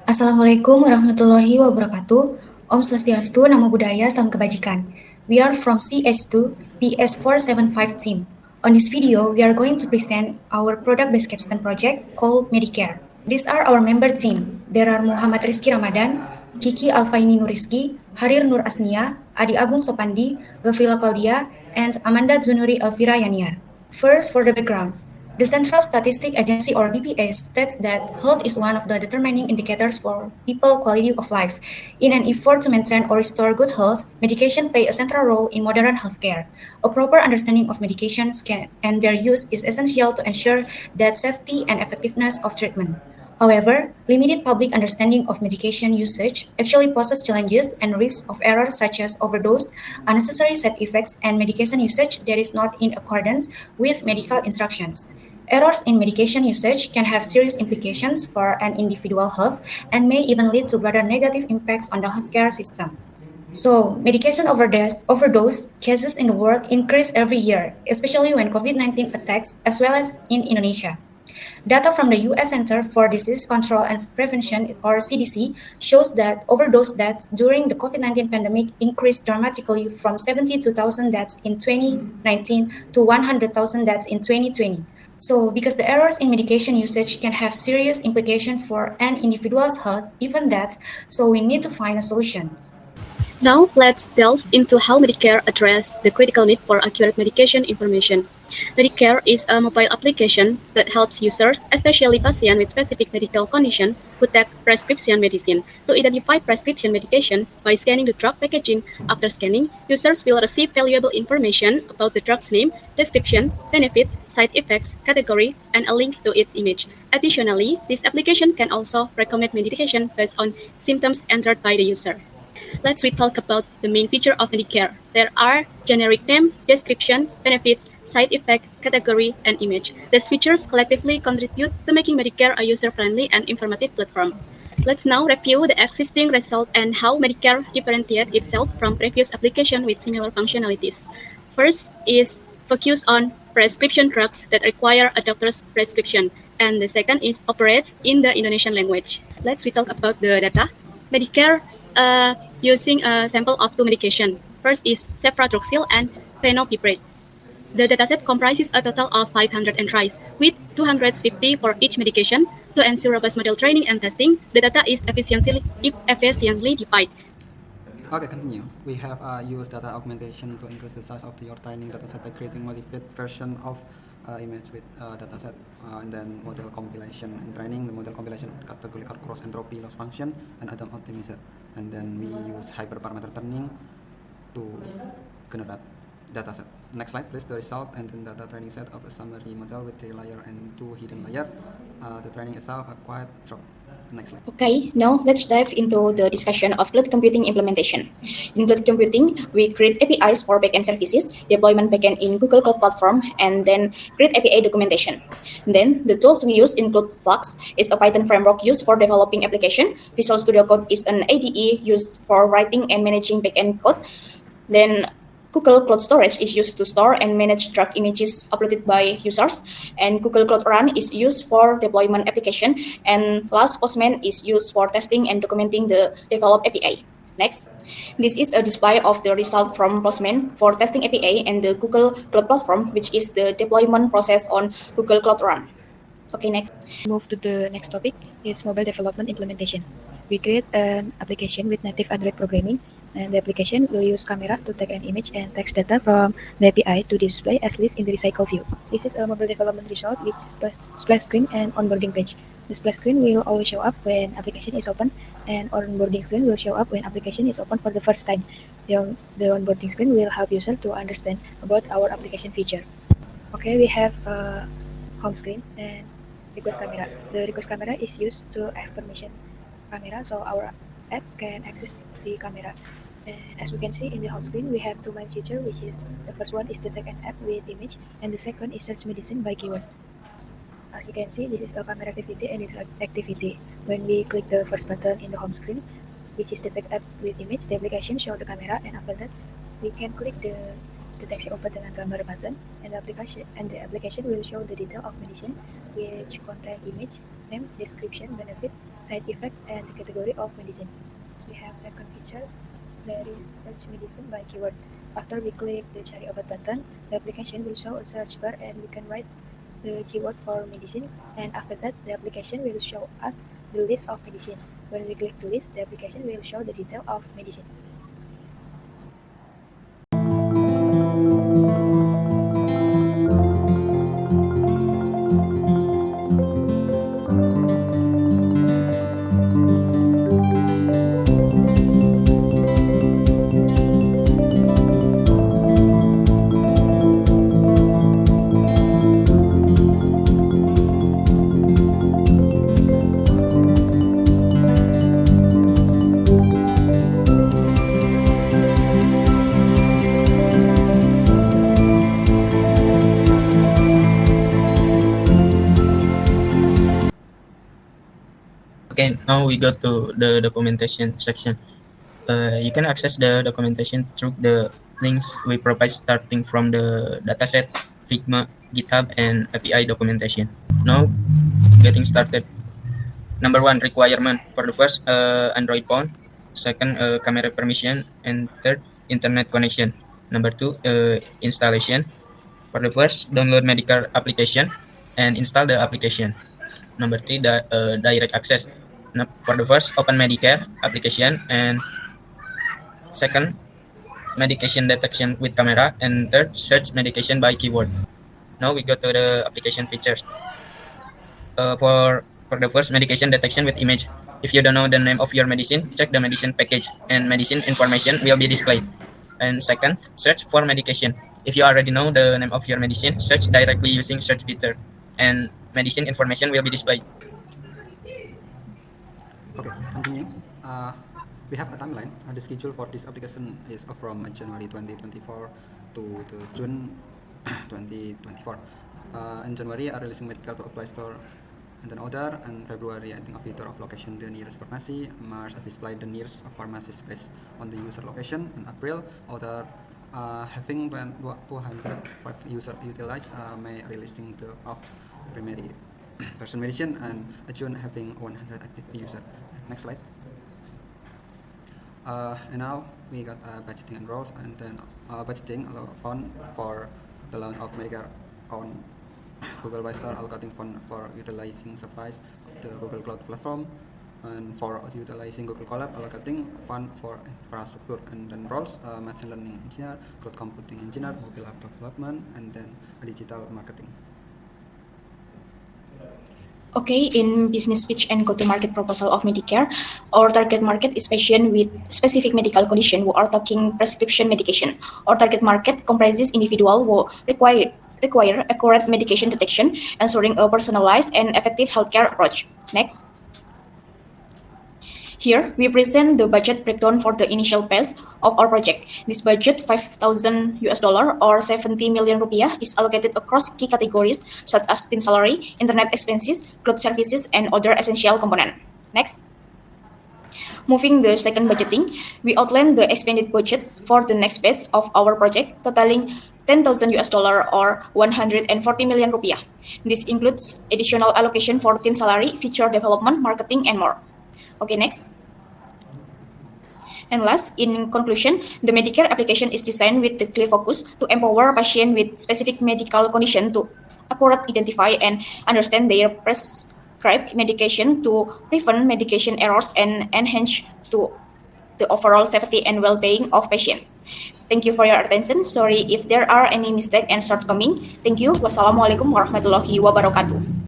Assalamualaikum warahmatullahi wabarakatuh. Om Swastiastu, Namo Buddhaya, Salam Kebajikan. We are from CS2 PS475 team. On this video, we are going to present our product-based capstone project called Medicare. These are our member team. There are Muhammad Rizky Ramadan, Kiki Alfaini Nuriski, Harir Nur Asnia, Adi Agung Sopandi, Gafrila Claudia, and Amanda Zunuri Elvira Yaniar. First, for the background. The Central Statistic Agency, or BPS, states that health is one of the determining indicators for people quality of life. In an effort to maintain or restore good health, medication play a central role in modern healthcare. A proper understanding of medications and their use is essential to ensure that safety and effectiveness of treatment. However, limited public understanding of medication usage actually poses challenges and risks of errors such as overdose, unnecessary side effects, and medication usage that is not in accordance with medical instructions. Errors in medication usage can have serious implications for an individual health and may even lead to broader negative impacts on the healthcare system. So, medication overdose cases in the world increase every year, especially when COVID-19 attacks, as well as in Indonesia. Data from the US Center for Disease Control and Prevention, or CDC, shows that overdose deaths during the COVID-19 pandemic increased dramatically from 72,000 deaths in 2019 to 100,000 deaths in 2020. So, because the errors in medication usage can have serious implications for an individual's health, even death, so we need to find a solution. Now, let's delve into how Medicare addresses the critical need for accurate medication information. Medicare is a mobile application that helps users, especially patients with specific medical conditions, who take prescription medicine, to identify prescription medications by scanning the drug packaging. After scanning, users will receive valuable information about the drug's name, description, benefits, side effects, category, and a link to its image. Additionally, this application can also recommend medication based on symptoms entered by the user. Let's talk about the main feature of Medicare. There are generic name, description, benefits, side effect, category, and image. These features collectively contribute to making Medicare a user-friendly and informative platform. Let's now review the existing result and how Medicare differentiates itself from previous applications with similar functionalities. First is focus on prescription drugs that require a doctor's prescription, and the second is operates in the Indonesian language. Let's talk about the data. Medicare using a sample of two medications. First is ceftriaxone and fenofibrate. The dataset comprises a total of 500 entries, with 250 for each medication. To ensure robust model training and testing, the data is efficiently divided. Okay, continue. We have used data augmentation to increase the size of your training dataset by creating modified version of image with dataset, and then model compilation and training. The model compilation categorical cross entropy loss function and Adam optimizer, and then we use hyperparameter turning to generate dataset. Next slide, please. The result and then data training set of a summary model with 3 layer and 2 hidden layer. The training itself quite short. Next slide. Okay, now let's dive into the discussion of cloud computing implementation. In cloud computing, we create APIs for backend services, deployment backend in Google Cloud Platform, and then create API documentation. Then the tools we use include Flux is a Python framework used for developing application. Visual Studio Code is an ADE used for writing and managing backend code. Then Google Cloud Storage is used to store and manage drug images uploaded by users, and Google Cloud Run is used for deployment application, and last Postman is used for testing and documenting the developed API. Next, this is a display of the result from Postman for testing API and the Google Cloud Platform, which is the deployment process on Google Cloud Run. Okay, next. Move to the next topic. It's mobile development implementation. We create an application with native Android programming, and the application will use camera to take an image and text data from the API to display as list in the recycle view. This is a mobile development result with splash screen and onboarding page. The splash screen will always show up when application is open, and onboarding screen will show up when application is open for the first time. The onboarding screen will help user to understand about our application feature. Okay, we have a home screen and request camera. The request camera is used to ask permission camera, so our app can access the camera. And as we can see in the home screen, we have two main features, which is the first one is detect an app with image, and the second is search medicine by keyword. As you can see, this is the camera activity and its activity. When we click the first button in the home screen, which is detect app with image, the application shows the camera, and after that, we can click the deteksi obat dengan gambar button, and the application will show the detail of medicine, which contain image, name, description, benefit, side effect, and the category of medicine. We have second feature, there is search medicine by keyword. After we click the cari obat button, the application will show a search bar and we can write the keyword for medicine, and after that the application will show us the list of medicine. When we click the list, the application will show the detail of medicine. Okay, now we go to the documentation section. You can access the documentation through the links we provide starting from the dataset, Figma, GitHub, and API documentation. Now, getting started. Number 1, requirement. For the first, Android phone. Second, camera permission. And third, internet connection. Number 2, installation. For the first, download Medicare application and install the application. Number 3, direct access. For the first, open Medicare application, and second, medication detection with camera, and third, search medication by keyword. Now we go to the application features. For the first, medication detection with image. If you don't know the name of your medicine, check the medicine package, and medicine information will be displayed. And second, search for medication. If you already know the name of your medicine, search directly using search feature, and medicine information will be displayed. Okay, continue. We have a timeline. The schedule for this application is from January 2024 to June 2024. In January, releasing medical to Play Store and then order, and February, I think a feature of location the nearest pharmacy. March, display the nearest pharmacies based on the user location. In April, order having 205 user utilized, May releasing the of primary version medicine, and June having 100 active user. Next slide. And now we got budgeting and roles, and then budgeting fund for the launch of Medicare on Google Play Store, allocating fund for utilizing service the Google Cloud Platform, and for utilizing Google Colab, allocating fund for infrastructure, and then roles, machine learning engineer, cloud computing engineer, mobile app development, and then digital marketing. Okay, in business pitch and go-to-market proposal of Medicare, our target market is patients with specific medical condition who are taking prescription medication. Our target market comprises individuals who require accurate medication detection, ensuring a personalized and effective healthcare approach. Next. Here, we present the budget breakdown for the initial phase of our project. This budget, $5,000 or 70 million rupiah, is allocated across key categories such as team salary, internet expenses, cloud services, and other essential components. Next. Moving the second budgeting, we outline the expanded budget for the next phase of our project, totaling $10,000 or 140 million rupiah. This includes additional allocation for team salary, feature development, marketing, and more. Okay, next. And last, in conclusion, the Medicare application is designed with the clear focus to empower patients with specific medical condition to accurately identify and understand their prescribed medication to prevent medication errors and enhance to the overall safety and well-being of patients. Thank you for your attention. Sorry if there are any mistakes and shortcomings. Thank you. Wassalamualaikum warahmatullahi wabarakatuh.